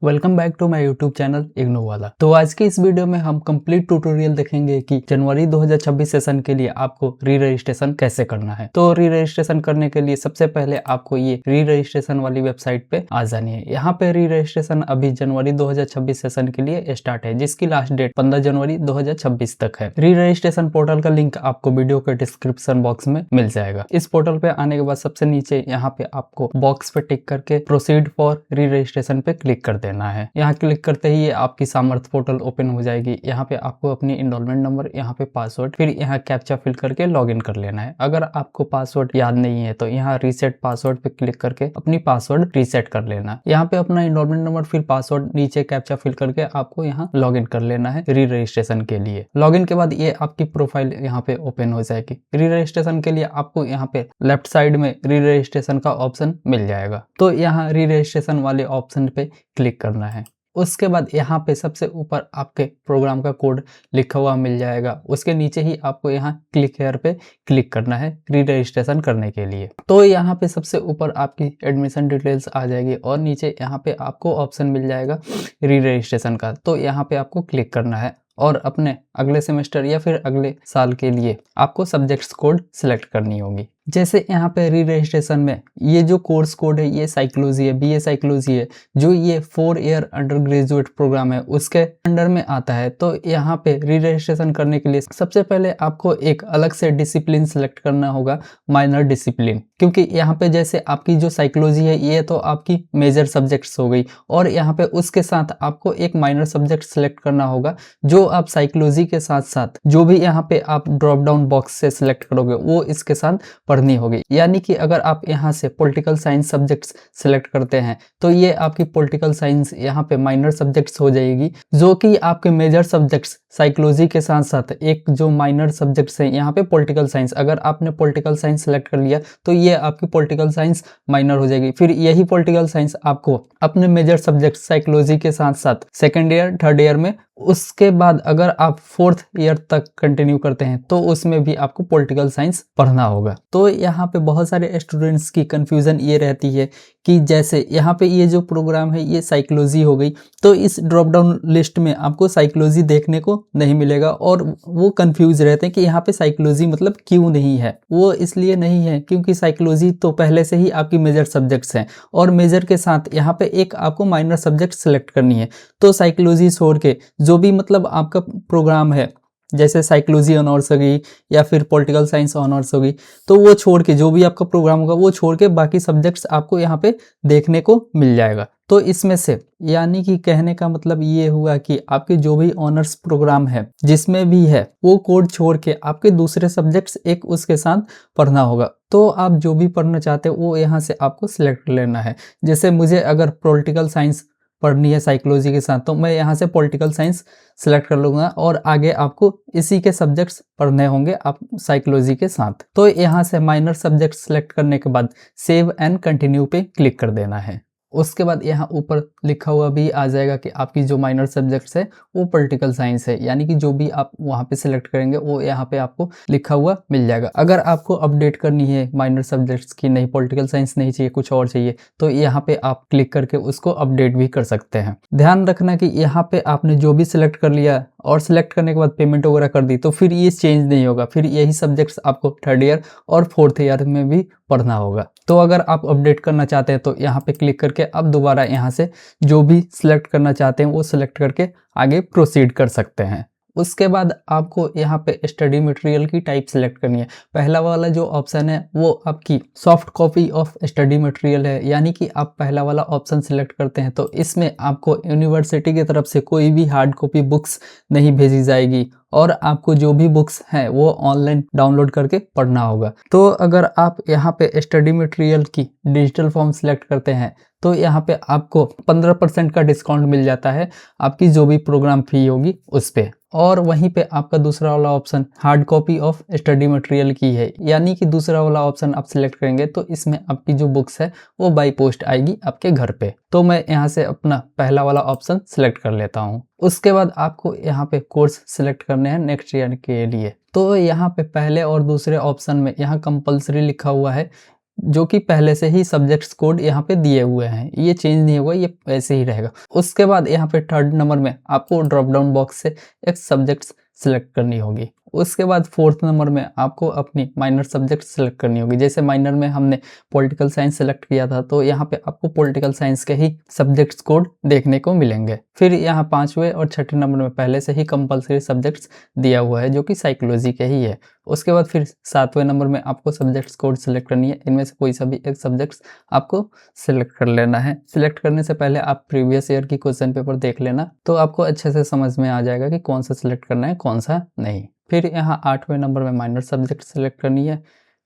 Welcome back to my YouTube channel IGNOU वाला। तो आज के इस वीडियो में हम कंप्लीट ट्यूटोरियल देखेंगे कि जनवरी 2026 सेशन के लिए आपको री रजिस्ट्रेशन कैसे करना है। तो री रजिस्ट्रेशन करने के लिए सबसे पहले आपको ये री रजिस्ट्रेशन वाली वेबसाइट पे आ जानी है। यहाँ पे री रजिस्ट्रेशन अभी जनवरी 2026 सेशन के लिए स्टार्ट है, जिसकी लास्ट डेट 15 जनवरी 2026 तक है। री रजिस्ट्रेशन पोर्टल का लिंक आपको वीडियो के डिस्क्रिप्शन बॉक्स में मिल जाएगा। इस पोर्टल पे आने के बाद सबसे नीचे यहाँ पे आपको बॉक्स पे टिक करके प्रोसीड फॉर री रजिस्ट्रेशन पे क्लिक कर देना है। यहाँ क्लिक करते ही ये आपकी सामर्थ पोर्टल ओपन हो जाएगी। यहाँ पे आपको अपनी इनरोलमेंट नंबर, यहाँ पे पासवर्ड, फिर यहाँ कैप्चा फिल करके लॉगिन कर लेना है। अगर आपको पासवर्ड याद नहीं है तो यहाँ रीसेट पासवर्ड पे क्लिक करके अपनी पासवर्ड रीसेट कर लेना। यहाँ पे अपना इनरोलमेंट नंबर फिर पासवर्ड नीचे कैप्चा फिल करके आपको यहाँ लॉगिन कर लेना है री रजिस्ट्रेशन के लिए। लॉगिन के बाद ये आपकी प्रोफाइल यहाँ पे ओपन हो जाएगी। री रजिस्ट्रेशन के लिए आपको यहाँ पे लेफ्ट साइड में री रजिस्ट्रेशन का ऑप्शन मिल जाएगा, तो यहाँ री रजिस्ट्रेशन वाले ऑप्शन पे क्लिक करना है। उसके बाद यहाँ पे सबसे ऊपर आपके प्रोग्राम का कोड लिखा हुआ मिल जाएगा। उसके नीचे ही आपको यहाँ क्लिक हेयर पे क्लिक करना है री रजिस्ट्रेशन करने के लिए। तो यहाँ पे सबसे ऊपर आपकी एडमिशन डिटेल्स आ जाएगी और नीचे यहाँ पे आपको ऑप्शन मिल जाएगा री रजिस्ट्रेशन का। तो यहाँ पे आपको क्लिक करना है और अपने अगले सेमेस्टर या फिर अगले साल के लिए आपको सब्जेक्ट्स कोड सिलेक्ट करनी होगी। जैसे यहाँ पे री रजिस्ट्रेशन में ये जो कोर्स कोड है ये साइकोलॉजी है, बीए साइकोलॉजी है, जो ये 4 ईयर अंडर ग्रेजुएट प्रोग्राम है उसके अंडर में आता है। तो यहाँ पे री रजिस्ट्रेशन करने के लिए सबसे पहले आपको एक अलग से डिसिप्लिन सेलेक्ट करना होगा, माइनर डिसिप्लिन। क्योंकि यहाँ पे जैसे आपकी जो साइकोलॉजी है ये तो आपकी मेजर सब्जेक्ट्स हो गई, और यहाँ पे उसके साथ आपको एक माइनर सब्जेक्ट सेलेक्ट करना होगा जो आप साइकोलॉजी के साथ साथ जो भी यहाँ पे आप ड्रॉप डाउन बॉक्स से सिलेक्ट करोगे वो इसके साथ पढ़नी होगी। यानी कि अगर आप यहाँ से पॉलिटिकल साइंस सब्जेक्ट्स सिलेक्ट करते हैं तो ये आपकी पॉलिटिकल साइंस यहाँ पे माइनर सब्जेक्ट्स हो जाएगी, जो कि आपके मेजर सब्जेक्ट्स साइकोलॉजी के साथ साथ एक जो माइनर सब्जेक्ट्स है यहाँ पे पॉलिटिकल साइंस। अगर आपने पॉलिटिकल साइंस सेलेक्ट कर लिया तो ये आपकी पॉलिटिकल साइंस माइनर हो जाएगी। फिर यही पॉलिटिकल साइंस आपको अपने मेजर सब्जेक्ट साइकोलॉजी के साथ साथ सेकेंड ईयर थर्ड ईयर में, उसके बाद अगर आप 4th ईयर तक कंटिन्यू करते हैं तो उसमें भी आपको पॉलिटिकल साइंस पढ़ना होगा। तो यहाँ पे बहुत सारे स्टूडेंट्स की कंफ्यूजन ये रहती है कि जैसे यहाँ पे ये जो प्रोग्राम है ये साइकोलॉजी हो गई, तो इस ड्रॉप डाउन लिस्ट में आपको साइकोलॉजी देखने को नहीं मिलेगा, और वो कंफ्यूज रहते हैं कि यहाँ पे साइकोलॉजी मतलब क्यों नहीं है। वो इसलिए नहीं है क्योंकि साइकोलॉजी तो पहले से ही आपकी मेजर सब्जेक्ट्स हैं, और मेजर के साथ यहाँ पे एक आपको माइनर सब्जेक्ट सेलेक्ट करनी है। तो साइकोलॉजी छोड़ के जो भी मतलब आपका प्रोग्राम है, जैसे साइकोलॉजी ऑनर्स होगी या फिर पॉलिटिकल साइंस ऑनर्स होगी, तो वो छोड़ के जो भी आपका प्रोग्राम होगा वो छोड़ के बाकी सब्जेक्ट्स आपको यहाँ पे देखने को मिल जाएगा। तो इसमें से यानी कि कहने का मतलब ये हुआ कि आपके जो भी ऑनर्स प्रोग्राम है जिसमें भी है वो कोड छोड़ के आपके दूसरे सब्जेक्ट्स एक उसके साथ पढ़ना होगा। तो आप जो भी पढ़ना चाहते हो वो यहाँ से आपको सिलेक्ट लेना है। जैसे मुझे अगर पॉलिटिकल साइंस पढ़नी है साइकोलॉजी के साथ तो मैं यहाँ से पॉलिटिकल साइंस सेलेक्ट कर लूँगा, और आगे आपको इसी के सब्जेक्ट्स पढ़ने होंगे आप साइकोलॉजी के साथ। तो यहाँ से माइनर सब्जेक्ट सेलेक्ट करने के बाद सेव एंड कंटिन्यू पे क्लिक कर देना है। उसके बाद यहाँ ऊपर लिखा हुआ भी आ जाएगा कि आपकी जो माइनर सब्जेक्ट्स है वो पॉलिटिकल साइंस है, यानी कि जो भी आप वहाँ पे सिलेक्ट करेंगे वो यहाँ पे आपको लिखा हुआ मिल जाएगा। अगर आपको अपडेट करनी है माइनर सब्जेक्ट्स की, नहीं पॉलिटिकल साइंस नहीं चाहिए कुछ और चाहिए, तो यहाँ पे आप क्लिक करके उसको अपडेट भी कर सकते हैं। ध्यान रखना कि यहाँ पे आपने जो भी सिलेक्ट कर लिया और सिलेक्ट करने के बाद पेमेंट वगैरह कर दी तो फिर ये चेंज नहीं होगा, फिर यही सब्जेक्ट्स आपको थर्ड ईयर और 4th ईयर में भी पढ़ना होगा। तो अगर आप अपडेट करना चाहते हैं तो यहाँ पे क्लिक करके अब दोबारा यहाँ से जो भी सिलेक्ट करना चाहते हैं वो सिलेक्ट करके आगे प्रोसीड कर सकते हैं। उसके बाद आपको यहाँ पे स्टडी मटेरियल की टाइप सेलेक्ट करनी है। पहला वाला जो ऑप्शन है वो आपकी soft copy of study material है, यानी कि आप पहला वाला ऑप्शन सेलेक्ट करते हैं तो इसमें आपको यूनिवर्सिटी की तरफ से कोई भी हार्ड कॉपी बुक्स नहीं भेजी जाएगी, और आपको जो भी बुक्स हैं वो ऑनलाइन डाउनलोड करके पढ़ना होगा। तो अगर आप यहाँ पे स्टडी मटेरियल की डिजिटल फॉर्म सेलेक्ट करते हैं तो यहाँ पे आपको 15% का डिस्काउंट मिल जाता है आपकी जो भी प्रोग्राम फी होगी उस पे। और वहीं पे आपका दूसरा वाला option hard copy of study material की है, यानी कि दूसरा वाला ऑप्शन आप सिलेक्ट करेंगे तो इसमें आपकी जो बुक्स है वो बाई पोस्ट आएगी आपके घर पे। तो मैं यहाँ से अपना पहला वाला ऑप्शन सिलेक्ट कर लेता हूँ। उसके बाद आपको यहाँ पे कोर्स सिलेक्ट करने हैं नेक्स्ट ईयर के लिए। तो यहाँ पे पहले और दूसरे ऑप्शन में यहाँ कंपलसरी लिखा हुआ है जो कि पहले से ही सब्जेक्ट्स कोड यहाँ पे दिए हुए हैं, ये चेंज नहीं होगा, ये ऐसे ही रहेगा। उसके बाद यहाँ पे थर्ड नंबर में आपको ड्रॉप डाउन बॉक्स से एक सब्जेक्ट्स सिलेक्ट करनी होगी। उसके बाद फोर्थ नंबर में आपको अपनी माइनर सब्जेक्ट सेलेक्ट करनी होगी। जैसे माइनर में हमने पॉलिटिकल साइंस सेलेक्ट किया था, तो यहाँ पे आपको पॉलिटिकल साइंस के ही सब्जेक्ट्स कोड देखने को मिलेंगे। फिर यहाँ पांचवें और छठे नंबर में पहले से ही कंपलसरी सब्जेक्ट्स दिया हुआ है, जो कि साइकोलॉजी के ही है। उसके बाद फिर सातवें नंबर में आपको सब्जेक्ट्स कोड सेलेक्ट करनी है। इनमें से कोई सा भी एक सब्जेक्ट्स आपको सिलेक्ट कर लेना है। सिलेक्ट करने से पहले आप प्रीवियस ईयर की क्वेश्चन पेपर देख लेना, तो आपको अच्छे से समझ में आ जाएगा कि कौन सा सिलेक्ट करना है, कौन सा नहीं। फिर यहाँ आठवें नंबर में माइनर सब्जेक्ट सेलेक्ट करनी है,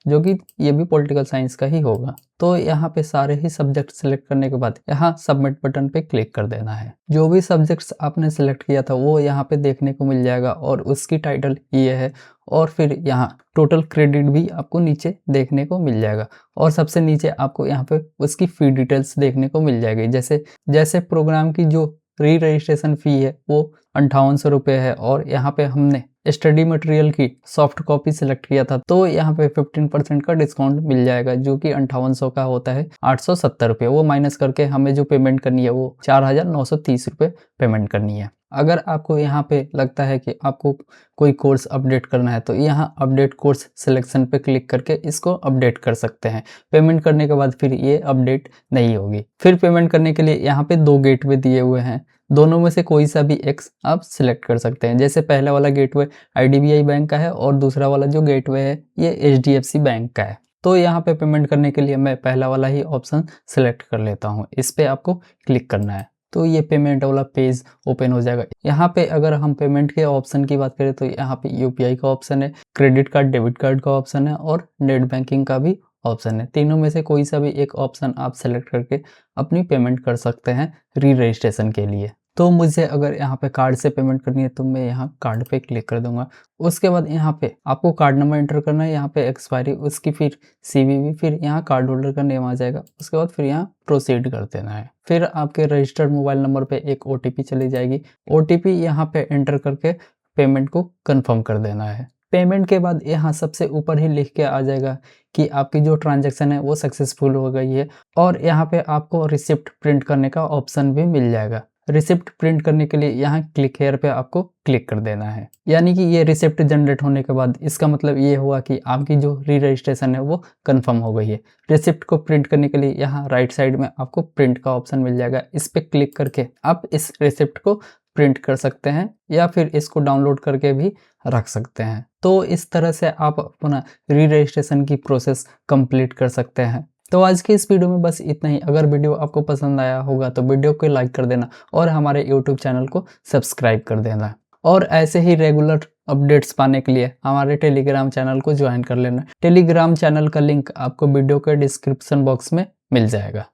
जो कि ये भी पॉलिटिकल साइंस का ही होगा। तो यहाँ पे सारे ही सब्जेक्ट सेलेक्ट करने के बाद यहाँ सबमिट बटन पे क्लिक कर देना है। जो भी सब्जेक्ट्स आपने सेलेक्ट किया था वो यहाँ पे देखने को मिल जाएगा और उसकी टाइटल ये है। और फिर यहाँ टोटल क्रेडिट भी आपको नीचे देखने को मिल जाएगा और सबसे नीचे आपको यहाँ पे उसकी फी डिटेल्स देखने को मिल जाएगी। जैसे प्रोग्राम की जो री रजिस्ट्रेशन फी है वो 5800 रुपये है और यहाँ पे हमने स्टडी मटेरियल की सॉफ्ट कॉपी सिलेक्ट किया था, तो यहाँ पे 15% का डिस्काउंट मिल जाएगा, जो कि 5800 का होता है 870 रुपये। वो माइनस करके हमें जो पेमेंट करनी है वो 4930 रुपये पेमेंट करनी है। अगर आपको यहाँ पे लगता है कि आपको कोई कोर्स अपडेट करना है, तो यहाँ अपडेट कोर्स सिलेक्शन पे क्लिक करके इसको अपडेट कर सकते हैं। पेमेंट करने के बाद फिर ये अपडेट नहीं होगी। फिर पेमेंट करने के लिए यहाँ पे 2 गेटवे दिए हुए हैं, दोनों में से कोई सा भी एक आप सिलेक्ट कर सकते हैं। जैसे पहला वाला गेटवे IDBI बैंक का है और दूसरा वाला जो गेटवे है ये HDFC बैंक का है। तो यहाँ पे पेमेंट करने के लिए मैं पहला वाला ही ऑप्शन सिलेक्ट कर लेता हूँ। इस पे आपको क्लिक करना है, तो ये पेमेंट वाला पेज ओपन हो जाएगा। यहाँ पे अगर हम पेमेंट के ऑप्शन की बात करें तो यहाँ पे UPI का ऑप्शन है, क्रेडिट कार्ड डेबिट कार्ड का ऑप्शन है और नेट बैंकिंग का भी ऑप्शन है। तीनों में से कोई सा भी एक ऑप्शन आप सेलेक्ट करके अपनी पेमेंट कर सकते हैं री रजिस्ट्रेशन के लिए। तो मुझे अगर यहाँ पे कार्ड से पेमेंट करनी है तो मैं यहाँ कार्ड पे क्लिक कर दूंगा। उसके बाद यहाँ पे आपको कार्ड नंबर एंटर करना है, यहाँ पे एक्सपायरी, उसकी फिर CVV, फिर यहाँ कार्ड होल्डर का नेम आ जाएगा। उसके बाद फिर यहाँ प्रोसीड कर देना है। फिर आपके रजिस्टर्ड मोबाइल नंबर पे एक OTP चली जाएगी। OTP यहाँ पे एंटर करके पेमेंट को कन्फर्म कर देना है। पेमेंट के बाद यहाँ सबसे ऊपर ही लिख के आ जाएगा कि आपकी जो ट्रांजैक्शन है वो सक्सेसफुल हो गई है और यहाँ पे आपको रिसिप्ट प्रिंट करने का ऑप्शन भी मिल जाएगा। रिसिप्ट प्रिंट करने के लिए यहाँ क्लिक हेयर पे आपको क्लिक कर देना है। यानी कि ये रिसिप्ट जनरेट होने के बाद इसका मतलब ये हुआ कि आपकी जो री रजिस्ट्रेशन है वो कंफर्म हो गई है। रिसिप्ट को प्रिंट करने के लिए यहाँ राइट साइड में आपको प्रिंट का ऑप्शन मिल जाएगा। इस पे क्लिक करके आप इस रिसिप्ट को प्रिंट कर सकते हैं या फिर इसको डाउनलोड करके भी रख सकते हैं। तो इस तरह से आप अपना री रजिस्ट्रेशन की प्रोसेस कंप्लीट कर सकते हैं। तो आज के इस वीडियो में बस इतना ही। अगर वीडियो आपको पसंद आया होगा तो वीडियो को लाइक कर देना और हमारे YouTube चैनल को सब्सक्राइब कर देना। और ऐसे ही रेगुलर अपडेट्स पाने के लिए हमारे टेलीग्राम चैनल को ज्वाइन कर लेना। टेलीग्राम चैनल का लिंक आपको वीडियो के डिस्क्रिप्शन बॉक्स में मिल जाएगा।